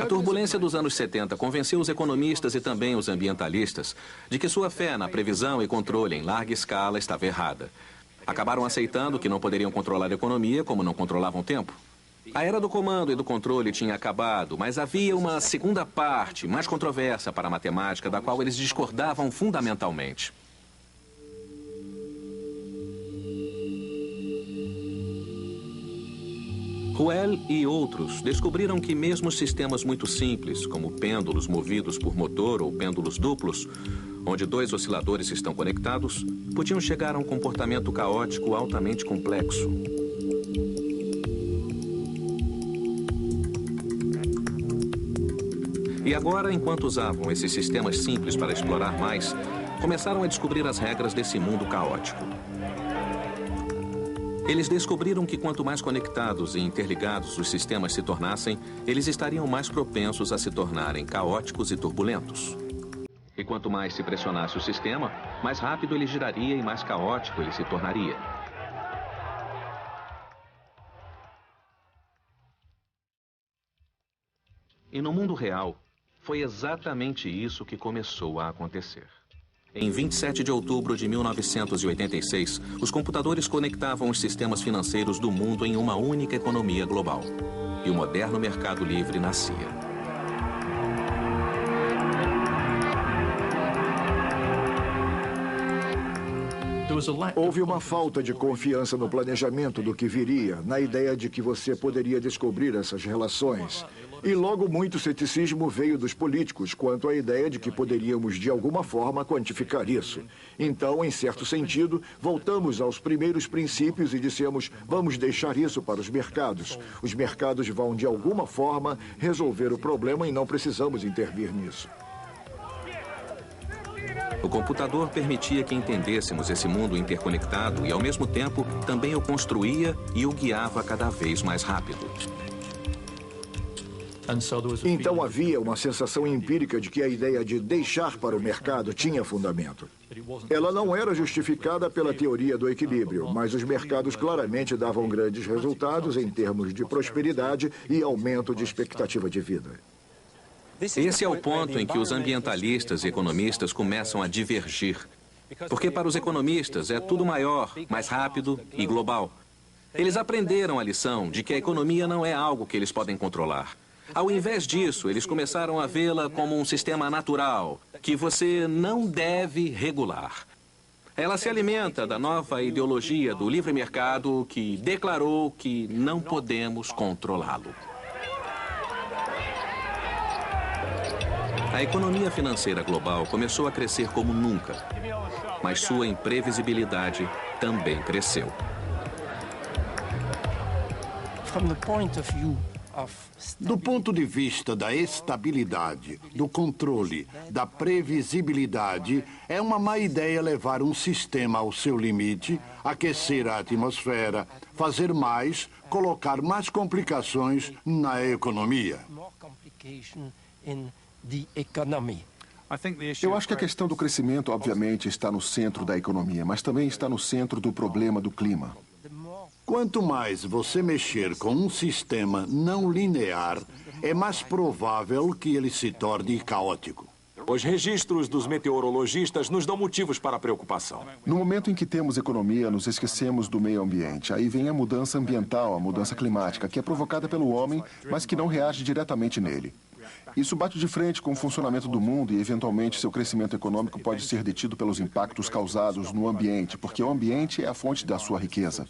A turbulência dos anos 70 convenceu os economistas e também os ambientalistas de que sua fé na previsão e controle em larga escala estava errada. Acabaram aceitando que não poderiam controlar a economia como não controlavam o tempo. A era do comando e do controle tinha acabado, mas havia uma segunda parte, mais controversa para a matemática, da qual eles discordavam fundamentalmente. Ruel e outros descobriram que mesmo sistemas muito simples, como pêndulos movidos por motor ou pêndulos duplos, onde dois osciladores estão conectados, podiam chegar a um comportamento caótico altamente complexo. E agora, enquanto usavam esses sistemas simples para explorar mais, começaram a descobrir as regras desse mundo caótico. Eles descobriram que quanto mais conectados e interligados os sistemas se tornassem, eles estariam mais propensos a se tornarem caóticos e turbulentos. E quanto mais se pressionasse o sistema, mais rápido ele giraria e mais caótico ele se tornaria. E no mundo real, foi exatamente isso que começou a acontecer. Em 27 de outubro de 1986, os computadores conectavam os sistemas financeiros do mundo em uma única economia global. E o moderno mercado livre nascia. Houve uma falta de confiança no planejamento do que viria, na ideia de que você poderia descobrir essas relações. E logo muito ceticismo veio dos políticos quanto à ideia de que poderíamos de alguma forma quantificar isso. Então, em certo sentido, voltamos aos primeiros princípios e dissemos, vamos deixar isso para os mercados. Os mercados vão de alguma forma resolver o problema e não precisamos intervir nisso. O computador permitia que entendêssemos esse mundo interconectado e, ao mesmo tempo, também o construía e o guiava cada vez mais rápido. Então havia uma sensação empírica de que a ideia de deixar para o mercado tinha fundamento. Ela não era justificada pela teoria do equilíbrio, mas os mercados claramente davam grandes resultados em termos de prosperidade e aumento de expectativa de vida. Esse é o ponto em que os ambientalistas e economistas começam a divergir. Porque para os economistas é tudo maior, mais rápido e global. Eles aprenderam a lição de que a economia não é algo que eles podem controlar. Ao invés disso, eles começaram a vê-la como um sistema natural, que você não deve regular. Ela se alimenta da nova ideologia do livre mercado que declarou que não podemos controlá-lo. A economia financeira global começou a crescer como nunca, mas sua imprevisibilidade também cresceu. Do ponto de vista da estabilidade, do controle, da previsibilidade, é uma má ideia levar um sistema ao seu limite, aquecer a atmosfera, fazer mais, colocar mais complicações na economia. Eu acho que a questão do crescimento, obviamente, está no centro da economia, mas também está no centro do problema do clima. Quanto mais você mexer com um sistema não linear, é mais provável que ele se torne caótico. Os registros dos meteorologistas nos dão motivos para preocupação. No momento em que temos economia, nos esquecemos do meio ambiente. Aí vem a mudança ambiental, a mudança climática, que é provocada pelo homem, mas que não reage diretamente nele. Isso bate de frente com o funcionamento do mundo e, eventualmente, seu crescimento econômico pode ser detido pelos impactos causados no ambiente, porque o ambiente é a fonte da sua riqueza.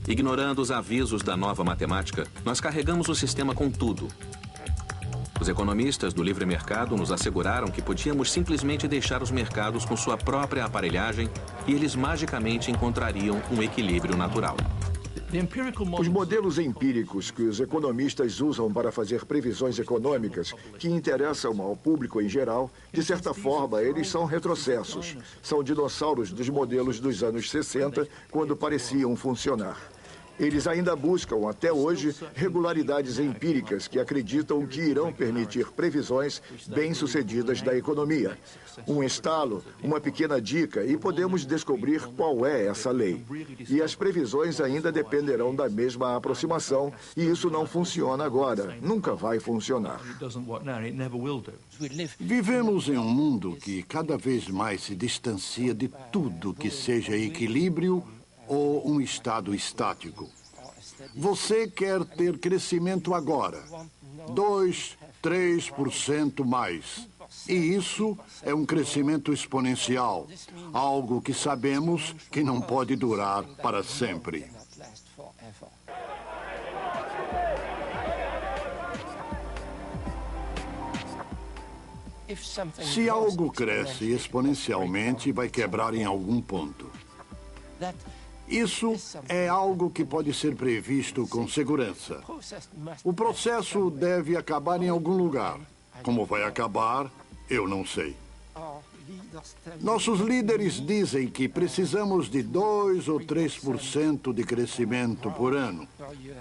Ignorando os avisos da nova matemática, nós carregamos o sistema com tudo. Os economistas do livre mercado nos asseguraram que podíamos simplesmente deixar os mercados com sua própria aparelhagem e eles magicamente encontrariam um equilíbrio natural. Os modelos empíricos que os economistas usam para fazer previsões econômicas que interessam ao público em geral, de certa forma, eles são retrocessos. São dinossauros dos modelos dos anos 60, quando pareciam funcionar. Eles ainda buscam, até hoje, regularidades empíricas que acreditam que irão permitir previsões bem-sucedidas da economia. Um estalo, uma pequena dica e podemos descobrir qual é essa lei. E as previsões ainda dependerão da mesma aproximação e isso não funciona agora. Nunca vai funcionar. Vivemos em um mundo que cada vez mais se distancia de tudo que seja equilíbrio ou um estado estático. Você quer ter crescimento agora, 2, 3% mais. E isso é um crescimento exponencial, algo que sabemos que não pode durar para sempre. Se algo cresce exponencialmente, vai quebrar em algum ponto. Isso é algo que pode ser previsto com segurança. O processo deve acabar em algum lugar. Como vai acabar, eu não sei. Nossos líderes dizem que precisamos de 2 ou 3% de crescimento por ano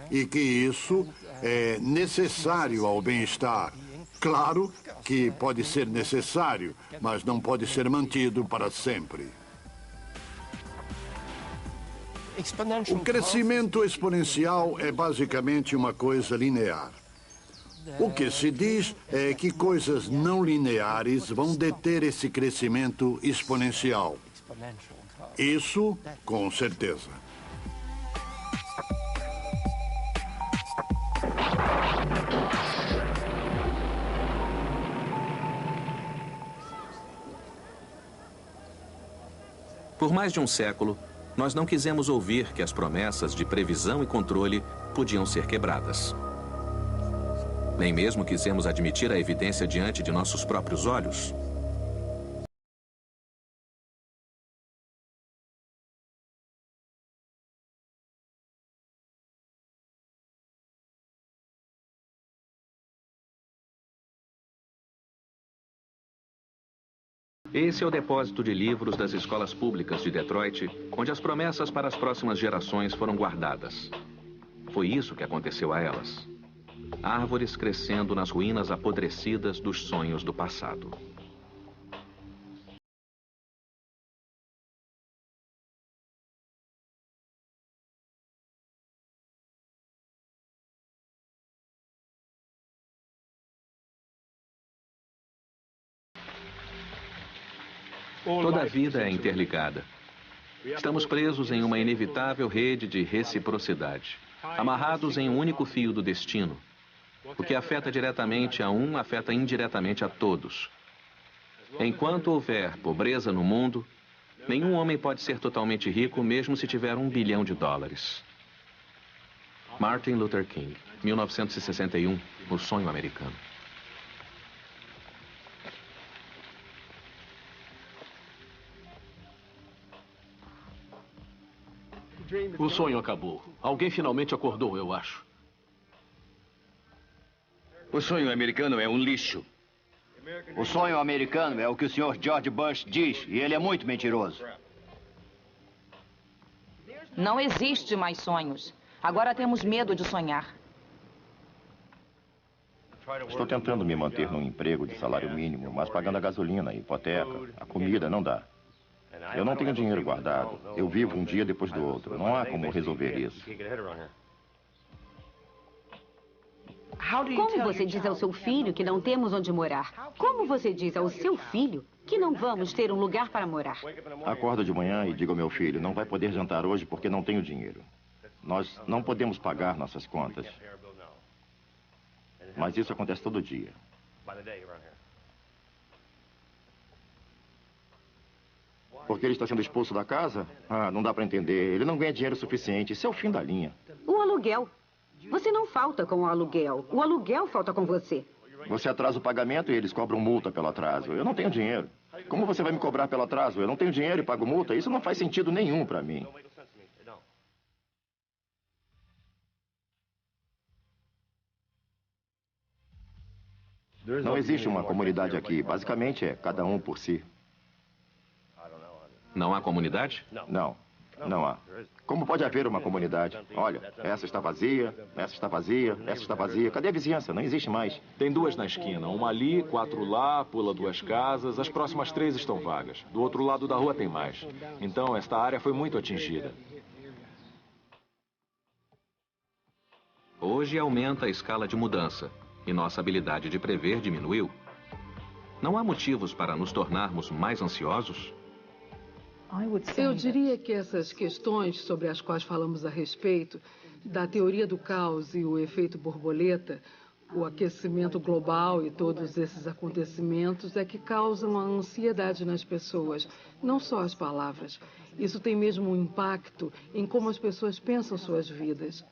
e que isso é necessário ao bem-estar. Claro que pode ser necessário, mas não pode ser mantido para sempre. O crescimento exponencial é basicamente uma coisa linear. O que se diz é que coisas não lineares vão deter esse crescimento exponencial. Isso, com certeza. Por mais de um século, nós não quisemos ouvir que as promessas de previsão e controle podiam ser quebradas. Nem mesmo quisemos admitir a evidência diante de nossos próprios olhos. Esse é o depósito de livros das escolas públicas de Detroit, onde as promessas para as próximas gerações foram guardadas. Foi isso que aconteceu a elas. Árvores crescendo nas ruínas apodrecidas dos sonhos do passado. Toda a vida é interligada. Estamos presos em uma inevitável rede de reciprocidade, amarrados em um único fio do destino. O que afeta diretamente a um, afeta indiretamente a todos. Enquanto houver pobreza no mundo, nenhum homem pode ser totalmente rico, mesmo se tiver $1 bilhão. Martin Luther King, 1961, O Sonho Americano. O sonho acabou. Alguém finalmente acordou, eu acho. O sonho americano é um lixo. O sonho americano é o que o Sr. George Bush diz, e ele é muito mentiroso. Não existe mais sonhos. Agora temos medo de sonhar. Estou tentando me manter num emprego de salário mínimo, mas pagando a gasolina, a hipoteca, a comida não dá. Eu não tenho dinheiro guardado. Eu vivo um dia depois do outro. Não há como resolver isso. Como você diz ao seu filho que não temos onde morar? Como você diz ao seu filho que não vamos ter um lugar para morar? Acordo de manhã e digo ao meu filho, não vai poder jantar hoje porque não tenho dinheiro. Nós não podemos pagar nossas contas. Mas isso acontece todo dia. Porque ele está sendo expulso da casa? Ah, não dá para entender. Ele não ganha dinheiro suficiente. Isso é o fim da linha. O aluguel. Você não falta com o aluguel. O aluguel falta com você. Você atrasa o pagamento e eles cobram multa pelo atraso. Eu não tenho dinheiro. Como você vai me cobrar pelo atraso? Eu não tenho dinheiro e pago multa. Isso não faz sentido nenhum para mim. Não existe uma comunidade aqui. Basicamente é cada um por si. Não há comunidade? Não, não há. Como pode haver uma comunidade? Olha, essa está vazia, essa está vazia, essa está vazia. Cadê a vizinhança? Não existe mais. Tem 2 na esquina. Uma ali, 4 lá, pula 2 casas. As próximas 3 estão vagas. Do outro lado da rua tem mais. Então, esta área foi muito atingida. Hoje aumenta a escala de mudança e nossa habilidade de prever diminuiu. Não há motivos para nos tornarmos mais ansiosos? Eu diria que essas questões sobre as quais falamos a respeito, da teoria do caos e o efeito borboleta, o aquecimento global e todos esses acontecimentos é que causam a ansiedade nas pessoas, não só as palavras. Isso tem mesmo um impacto em como as pessoas pensam suas vidas.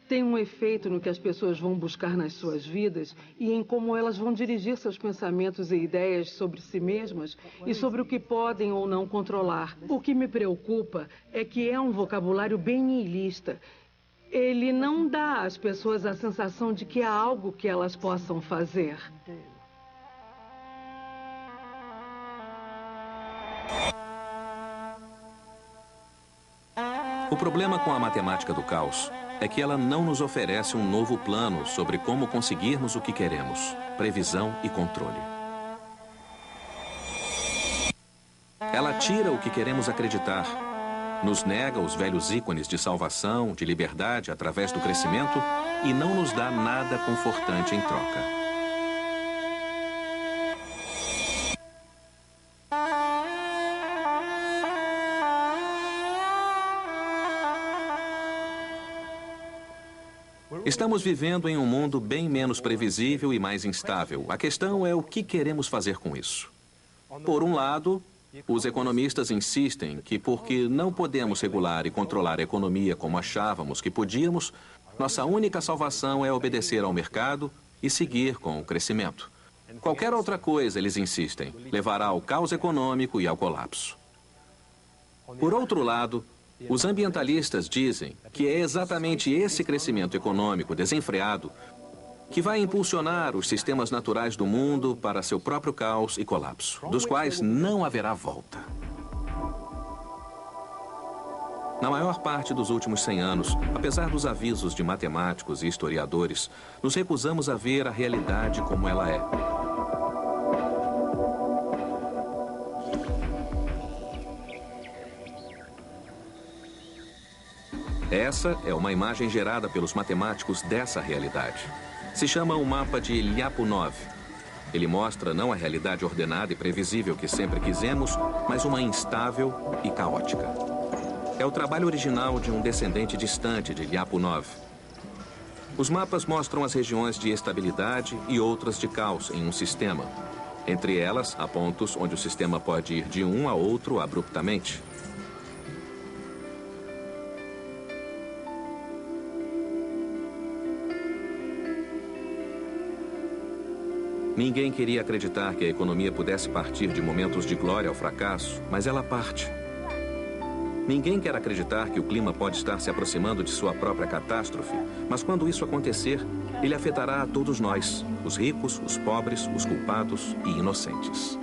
Tem um efeito no que as pessoas vão buscar nas suas vidas e em como elas vão dirigir seus pensamentos e ideias sobre si mesmas e sobre o que podem ou não controlar. O que me preocupa é que é um vocabulário bem nihilista. Ele não dá às pessoas a sensação de que há algo que elas possam fazer. O problema com a matemática do caos é que ela não nos oferece um novo plano sobre como conseguirmos o que queremos, previsão e controle. Ela tira o que queremos acreditar, nos nega os velhos ícones de salvação, de liberdade através do crescimento e não nos dá nada confortante em troca. Estamos vivendo em um mundo bem menos previsível e mais instável. A questão é o que queremos fazer com isso. Por um lado, os economistas insistem que porque não podemos regular e controlar a economia como achávamos que podíamos, nossa única salvação é obedecer ao mercado e seguir com o crescimento. Qualquer outra coisa, eles insistem, levará ao caos econômico e ao colapso. Por outro lado, os ambientalistas dizem que é exatamente esse crescimento econômico desenfreado que vai impulsionar os sistemas naturais do mundo para seu próprio caos e colapso, dos quais não haverá volta. Na maior parte dos últimos 100 anos, apesar dos avisos de matemáticos e historiadores, nos recusamos a ver a realidade como ela é. Essa é uma imagem gerada pelos matemáticos dessa realidade. Se chama o mapa de Lyapunov. Ele mostra não a realidade ordenada e previsível que sempre quisemos, mas uma instável e caótica. É o trabalho original de um descendente distante de Lyapunov. Os mapas mostram as regiões de estabilidade e outras de caos em um sistema. Entre elas, há pontos onde o sistema pode ir de um a outro abruptamente. Ninguém queria acreditar que a economia pudesse partir de momentos de glória ao fracasso, mas ela parte. Ninguém quer acreditar que o clima pode estar se aproximando de sua própria catástrofe, mas quando isso acontecer, ele afetará a todos nós, os ricos, os pobres, os culpados e inocentes.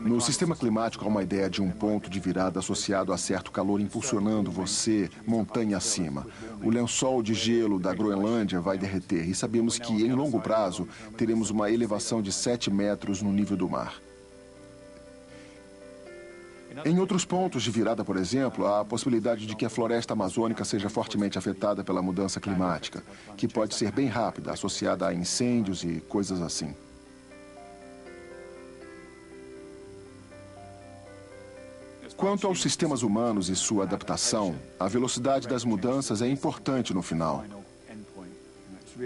No sistema climático há uma ideia de um ponto de virada associado a certo calor impulsionando você montanha acima. O lençol de gelo da Groenlândia vai derreter e sabemos que, em longo prazo, teremos uma elevação de 7 metros no nível do mar. Em outros pontos de virada, por exemplo, há a possibilidade de que a floresta amazônica seja fortemente afetada pela mudança climática, que pode ser bem rápida, associada a incêndios e coisas assim. Quanto aos sistemas humanos e sua adaptação, a velocidade das mudanças é importante no final.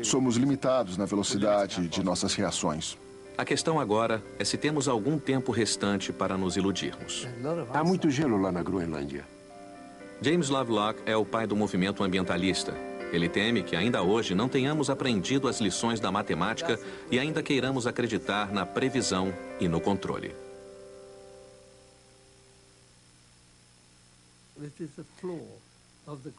Somos limitados na velocidade de nossas reações. A questão agora é se temos algum tempo restante para nos iludirmos. Há muito gelo lá na Groenlândia. James Lovelock é o pai do movimento ambientalista. Ele teme que ainda hoje não tenhamos aprendido as lições da matemática e ainda queiramos acreditar na previsão e no controle.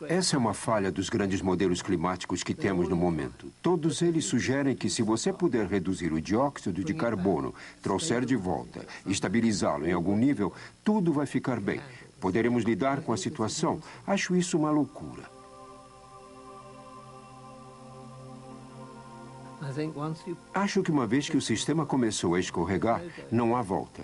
Essa é uma falha dos grandes modelos climáticos que temos no momento. Todos eles sugerem que se você puder reduzir o dióxido de carbono, trouxer de volta, estabilizá-lo em algum nível, tudo vai ficar bem. Poderemos lidar com a situação. Acho isso uma loucura. Acho que uma vez que o sistema começou a escorregar, não há volta.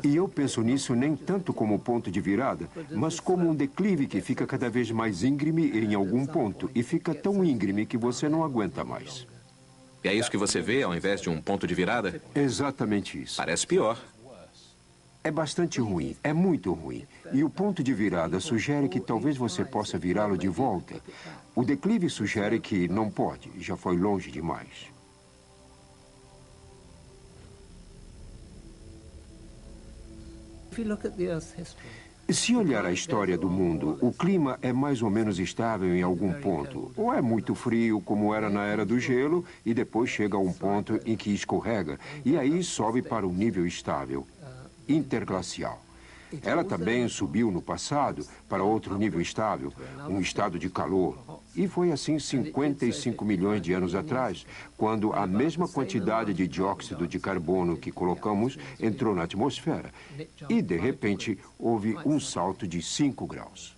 E eu penso nisso nem tanto como ponto de virada, mas como um declive que fica cada vez mais íngreme em algum ponto e fica tão íngreme que você não aguenta mais. E é isso que você vê ao invés de um ponto de virada? Exatamente isso. Parece pior. É bastante ruim, é muito ruim. E o ponto de virada sugere que talvez você possa virá-lo de volta. O declive sugere que não pode, já foi longe demais. Se olhar a história do mundo, o clima é mais ou menos estável em algum ponto. Ou é muito frio, como era na Era do Gelo, e depois chega a um ponto em que escorrega, e aí sobe para um nível estável, interglacial. Ela também subiu no passado para outro nível estável, um estado de calor. E foi assim 55 milhões de anos atrás, quando a mesma quantidade de dióxido de carbono que colocamos entrou na atmosfera. E, de repente, houve um salto de 5 graus.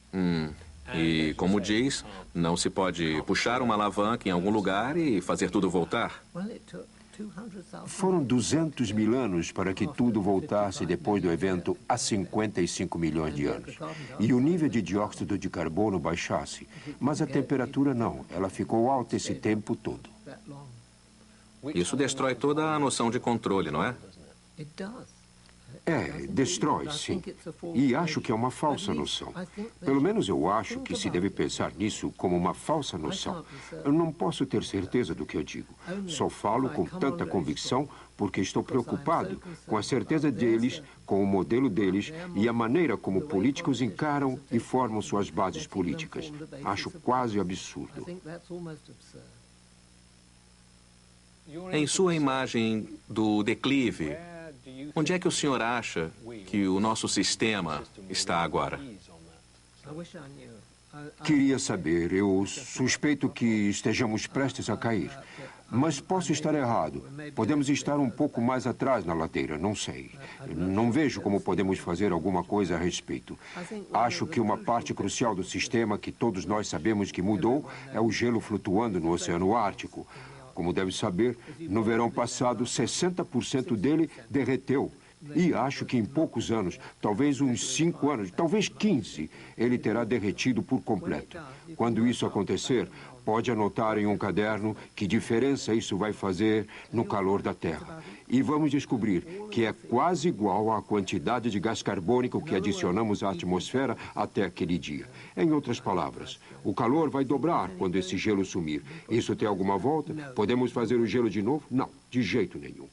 E, como diz, não se pode puxar uma alavanca em algum lugar e fazer tudo voltar. Foram 200 mil anos para que tudo voltasse depois do evento há 55 milhões de anos. E o nível de dióxido de carbono baixasse. Mas a temperatura não. Ela ficou alta esse tempo todo. Isso destrói toda a noção de controle, não é? Destrói, sim. E acho que é uma falsa noção. Pelo menos eu acho que se deve pensar nisso como uma falsa noção. Eu não posso ter certeza do que eu digo. Só falo com tanta convicção porque estou preocupado com a certeza deles, com o modelo deles e a maneira como políticos encaram e formam suas bases políticas. Acho quase absurdo. Em sua imagem do declive, onde é que o senhor acha que o nosso sistema está agora? Queria saber. Eu suspeito que estejamos prestes a cair. Mas posso estar errado. Podemos estar um pouco mais atrás na ladeira, não sei. Não vejo como podemos fazer alguma coisa a respeito. Acho que uma parte crucial do sistema que todos nós sabemos que mudou é o gelo flutuando no Oceano Ártico. Como deve saber, no verão passado, 60% dele derreteu. E acho que em poucos anos, talvez uns 5 anos, talvez 15, ele terá derretido por completo. Quando isso acontecer, pode anotar em um caderno que diferença isso vai fazer no calor da Terra. E vamos descobrir que é quase igual à quantidade de gás carbônico que adicionamos à atmosfera até aquele dia. Em outras palavras, o calor vai dobrar quando esse gelo sumir. Isso tem alguma volta? Podemos fazer o gelo de novo? Não, de jeito nenhum.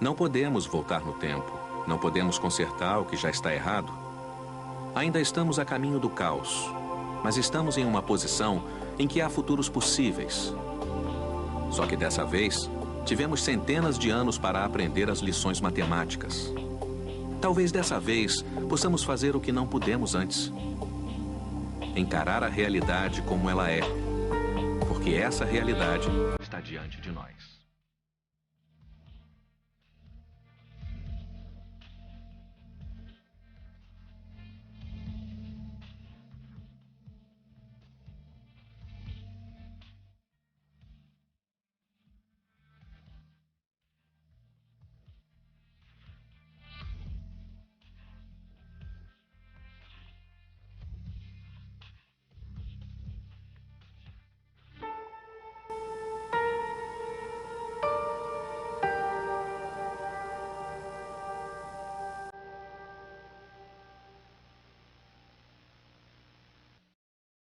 Não podemos voltar no tempo. Não podemos consertar o que já está errado. Ainda estamos a caminho do caos, mas estamos em uma posição em que há futuros possíveis. Só que dessa vez, tivemos centenas de anos para aprender as lições matemáticas. Talvez dessa vez possamos fazer o que não pudemos antes. Encarar a realidade como ela é, porque essa realidade está diante de nós.